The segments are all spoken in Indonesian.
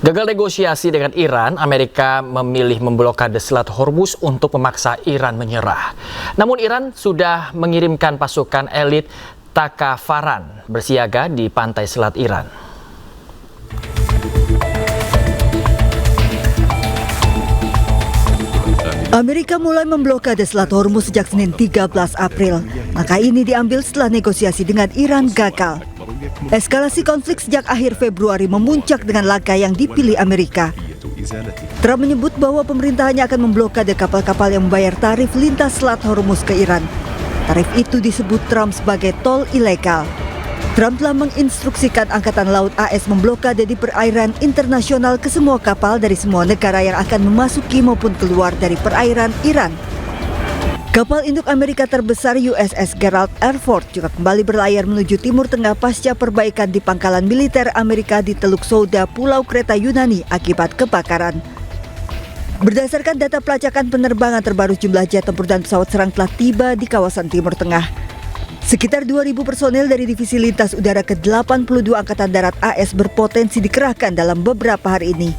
Gagal negosiasi dengan Iran, Amerika memilih memblokade Selat Hormuz untuk memaksa Iran menyerah. Namun Iran sudah mengirimkan pasukan elit Takavaran bersiaga di pantai selat Iran. Amerika mulai memblokade Selat Hormuz sejak Senin 13 April. Langkah ini diambil setelah negosiasi dengan Iran gagal. Eskalasi konflik sejak akhir Februari memuncak dengan langkah yang dipilih Amerika. Trump menyebut bahwa pemerintahannya akan memblokade kapal-kapal yang membayar tarif lintas Selat Hormuz ke Iran. Tarif itu disebut Trump sebagai tol ilegal. Trump telah menginstruksikan Angkatan Laut AS memblokade di perairan internasional ke semua kapal dari semua negara yang akan memasuki maupun keluar dari perairan Iran. Kapal induk Amerika terbesar USS Gerald R. Ford juga kembali berlayar menuju Timur Tengah pasca perbaikan di pangkalan militer Amerika di Teluk Souda, Pulau Kreta Yunani akibat kebakaran. Berdasarkan data pelacakan penerbangan terbaru, jumlah jet tempur dan pesawat serang telah tiba di kawasan Timur Tengah. Sekitar 2.000 personel dari Divisi Lintas Udara ke-82 Angkatan Darat AS berpotensi dikerahkan dalam beberapa hari ini.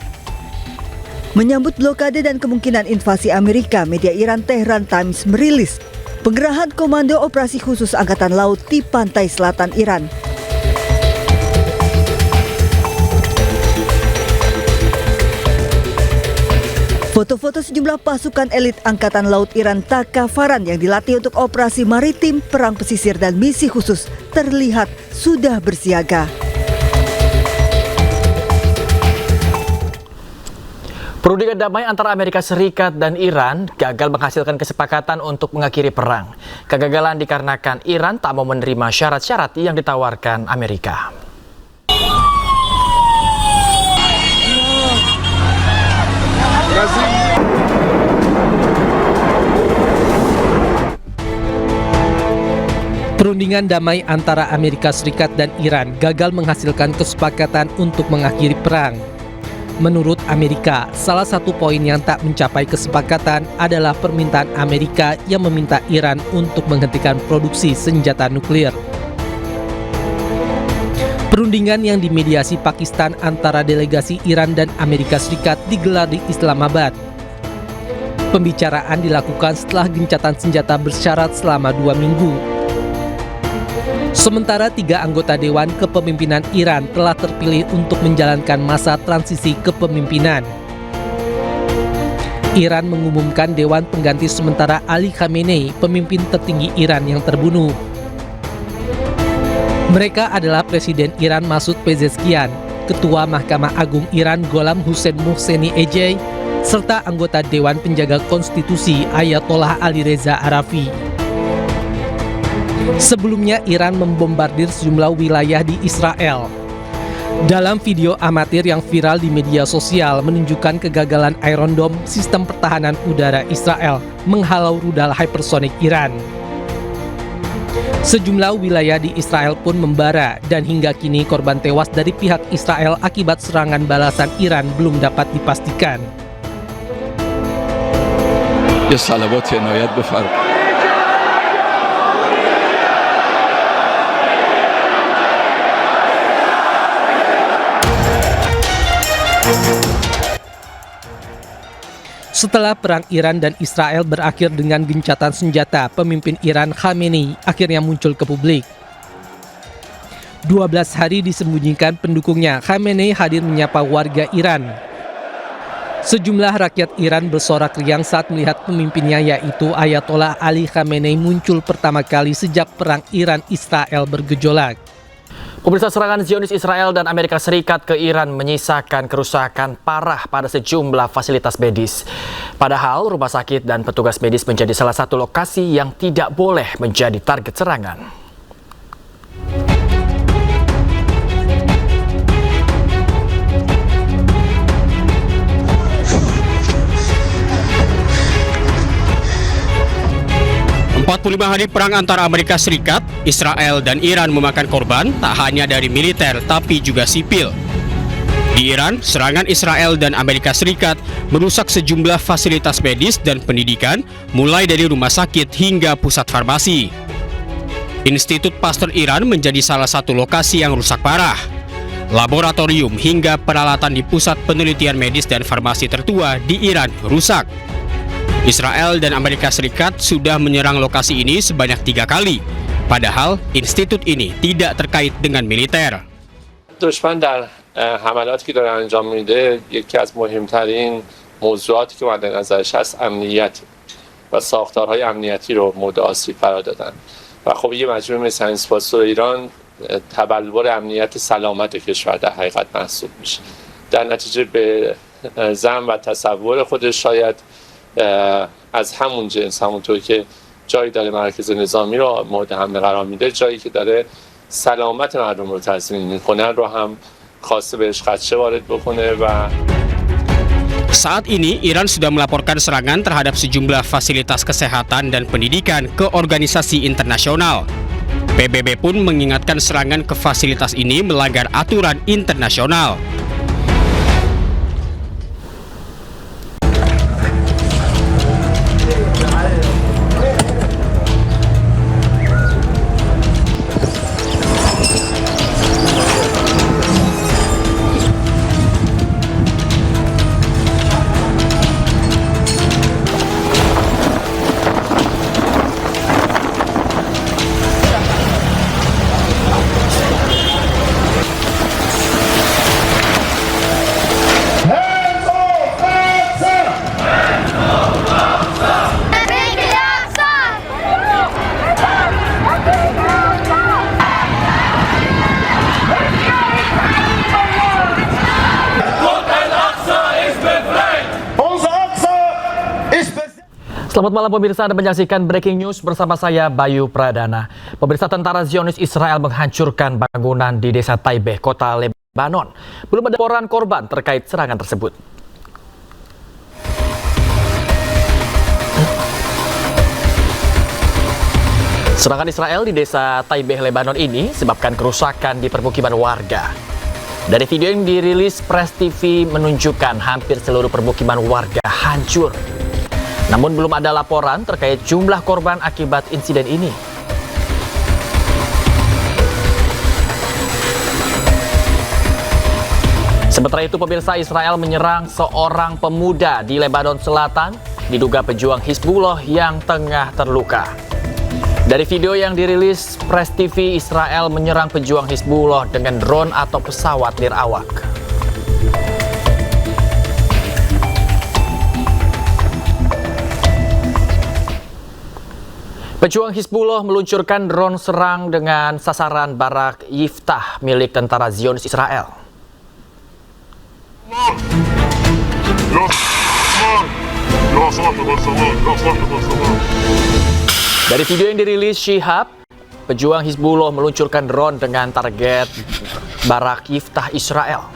Menyambut blokade dan kemungkinan invasi Amerika, media Iran Tehran Times merilis pengerahan Komando Operasi Khusus Angkatan Laut di pantai selatan Iran. Foto-foto sejumlah pasukan elit Angkatan Laut Iran Takavaran yang dilatih untuk operasi maritim, perang pesisir, dan misi khusus terlihat sudah bersiaga. Perundingan damai antara Amerika Serikat dan Iran gagal menghasilkan kesepakatan untuk mengakhiri perang. Kegagalan dikarenakan Iran tak mau menerima syarat-syarat yang ditawarkan Amerika. Perundingan damai antara Amerika Serikat dan Iran gagal menghasilkan kesepakatan untuk mengakhiri perang. Menurut Amerika, salah satu poin yang tak mencapai kesepakatan adalah permintaan Amerika yang meminta Iran untuk menghentikan produksi senjata nuklir. Perundingan yang dimediasi Pakistan antara delegasi Iran dan Amerika Serikat digelar di Islamabad. Pembicaraan dilakukan setelah gencatan senjata bersyarat selama 2 minggu. Sementara 3 anggota Dewan Kepemimpinan Iran telah terpilih untuk menjalankan masa transisi kepemimpinan. Iran mengumumkan Dewan Pengganti sementara Ali Khamenei, pemimpin tertinggi Iran yang terbunuh. Mereka adalah Presiden Iran Masoud Pezeshkian, Ketua Mahkamah Agung Iran Gholam Hussein Mohseni Ejei, serta anggota Dewan Penjaga Konstitusi Ayatollah Ali Reza Arafi. Sebelumnya, Iran membombardir sejumlah wilayah di Israel. Dalam video amatir yang viral di media sosial menunjukkan kegagalan Iron Dome, sistem pertahanan udara Israel, menghalau rudal hypersonic Iran. Sejumlah wilayah di Israel pun membara dan hingga kini korban tewas dari pihak Israel akibat serangan balasan Iran belum dapat dipastikan. Setelah perang Iran dan Israel berakhir dengan gencatan senjata, pemimpin Iran Khamenei akhirnya muncul ke publik. 12 hari disembunyikan pendukungnya, Khamenei hadir menyapa warga Iran. Sejumlah rakyat Iran bersorak riang saat melihat pemimpinnya, yaitu Ayatollah Ali Khamenei, muncul pertama kali sejak perang Iran-Israel bergejolak. Pemirsa, serangan Zionis Israel dan Amerika Serikat ke Iran menyisakan kerusakan parah pada sejumlah fasilitas medis. Padahal rumah sakit dan petugas medis menjadi salah satu lokasi yang tidak boleh menjadi target serangan. ...45 hari perang antara Amerika Serikat, Israel, dan Iran memakan korban tak hanya dari militer tapi juga sipil. Di Iran, serangan Israel dan Amerika Serikat merusak sejumlah fasilitas medis dan pendidikan, mulai dari rumah sakit hingga pusat farmasi. Institut Pasteur Iran menjadi salah satu lokasi yang rusak parah. laboratorium hingga peralatan di pusat penelitian medis dan farmasi tertua di Iran rusak. Israel dan Amerika Serikat sudah menyerang lokasi ini sebanyak 3 kali, padahal institut ini tidak terkait dengan militer. دشمن در حملاتی که داره انجام میده یکی از مهمترین موضوعاتی که مد نظرش هست امنیت و ساختارهای امنیتی رو مورد آسیب قرار دادن و خب یه مجموعه مثل اسپاسور ایران تبلور امنیت سلامت کشور در حقیقت محسوب میشه. در نتیجه به ظن و تصور خودش شاید از همون جنس، همونطور که جایی داره مرکز نظامی رو مورد حمله قرار میده، جایی که داره سلامت مردم رو تضمین میکنن رو هم خواسته بهش خدشه وارد بکنه و Saat ini, Iran sudah melaporkan serangan terhadap sejumlah fasilitas kesehatan dan pendidikan ke organisasi internasional. PBB pun mengingatkan serangan ke fasilitas ini melanggar aturan internasional. Selamat malam pemirsa, Anda menyaksikan Breaking News bersama saya Bayu Pradana. Pemirsa, tentara Zionis Israel menghancurkan bangunan di desa Taibeh, kota Lebanon. Belum ada laporan korban terkait serangan tersebut. Serangan Israel di desa Taibeh, Lebanon ini sebabkan kerusakan di permukiman warga. Dari video yang dirilis Press TV menunjukkan hampir seluruh permukiman warga hancur. Namun belum ada laporan terkait jumlah korban akibat insiden ini. Sementara itu, pemirsa, Israel menyerang seorang pemuda di Lebanon Selatan, diduga pejuang Hizbullah yang tengah terluka. Dari video yang dirilis Press TV, Israel menyerang pejuang Hizbullah dengan drone atau pesawat nirawak. Pejuang Hizbullah meluncurkan drone serang dengan sasaran barak Yiftah milik tentara Zionis Israel. Dari video yang dirilis Shihab, pejuang Hizbullah meluncurkan drone dengan target barak Yiftah Israel.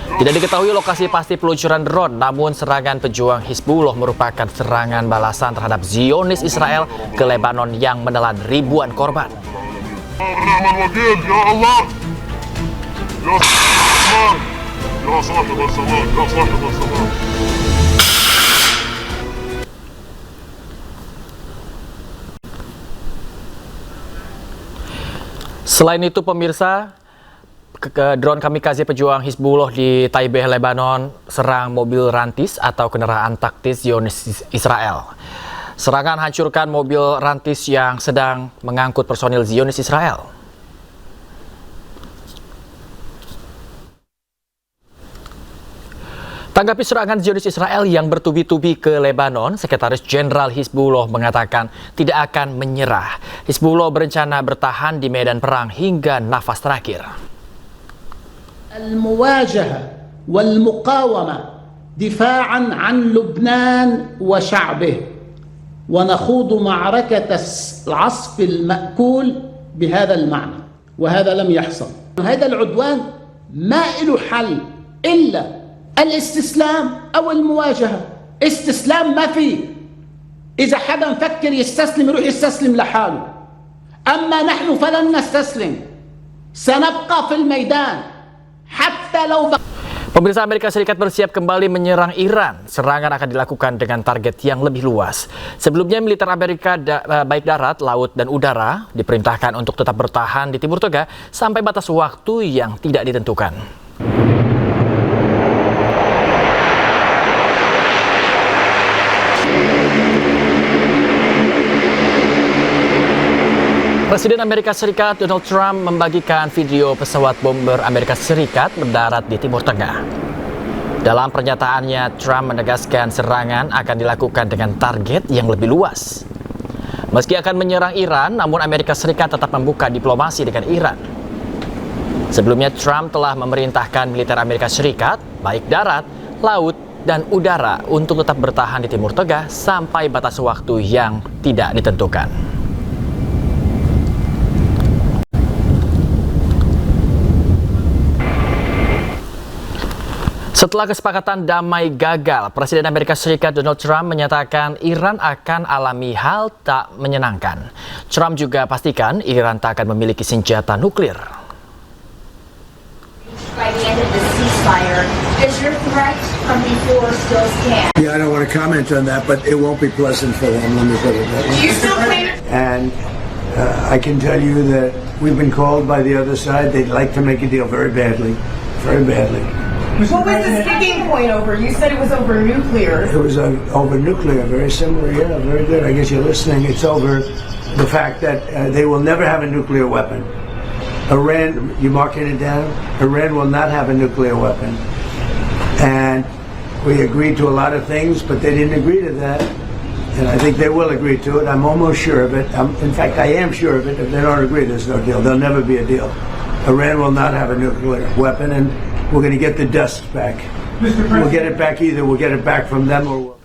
Tidak diketahui lokasi pasti peluncuran drone, namun serangan pejuang Hizbullah merupakan serangan balasan terhadap Zionis Israel ke Lebanon yang menelan ribuan korban. Selain itu, pemirsa, drone kamikaze pejuang Hizbullah di Taibeh, Lebanon serang mobil rantis atau kendaraan taktis Zionis Israel. Serangan hancurkan mobil rantis yang sedang mengangkut personil Zionis Israel. Tanggapi serangan Zionis Israel yang bertubi-tubi ke Lebanon, Sekretaris Jenderal Hizbullah mengatakan tidak akan menyerah. Hizbullah berencana bertahan di medan perang hingga nafas terakhir. المواجهة والمقاومة دفاعا عن لبنان وشعبه ونخوض معركة العصف المأكول بهذا المعنى، وهذا لم يحصل. هذا العدوان ما له حل إلا الاستسلام أو المواجهة. استسلام ما فيه، إذا حدا مفكر يستسلم يروح يستسلم لحاله، أما نحن فلن نستسلم، سنبقى في الميدان. Pemirsa, Amerika Serikat bersiap kembali menyerang Iran. Serangan akan dilakukan dengan target yang lebih luas. Sebelumnya, militer Amerika baik darat, laut, dan udara diperintahkan untuk tetap bertahan di Timur Tengah sampai batas waktu yang tidak ditentukan. Presiden Amerika Serikat Donald Trump membagikan video pesawat bomber Amerika Serikat mendarat di Timur Tengah. Dalam pernyataannya, Trump menegaskan serangan akan dilakukan dengan target yang lebih luas. Meski akan menyerang Iran, namun Amerika Serikat tetap membuka diplomasi dengan Iran. Sebelumnya, Trump telah memerintahkan militer Amerika Serikat, baik darat, laut, dan udara untuk tetap bertahan di Timur Tengah sampai batas waktu yang tidak ditentukan. Setelah kesepakatan damai gagal, Presiden Amerika Serikat Donald Trump menyatakan Iran akan alami hal tak menyenangkan. Trump juga pastikan Iran tak akan memiliki senjata nuklir. By the end of the ceasefire, does your threat from before still stand? Yeah, I don't want to comment on that, but it won't be pleasant for them. Let me put it that way. Do you still plan? And I can tell you that we've been called by the other side. They'd like to make a deal very badly, very badly. What was the sticking point over? You said it was over nuclear. It was over nuclear, very similar. Yeah, very good. I guess you're listening. It's over the fact that they will never have a nuclear weapon. Iran, you marking it down? Iran will not have a nuclear weapon. And we agreed to a lot of things, but they didn't agree to that. And I think they will agree to it. I'm almost sure of it. In fact, I am sure of it. If they don't agree, there's no deal. There'll never be a deal. Iran will not have a nuclear weapon, and we're going to get the dust back. We'll get it back either. We'll get it back from them or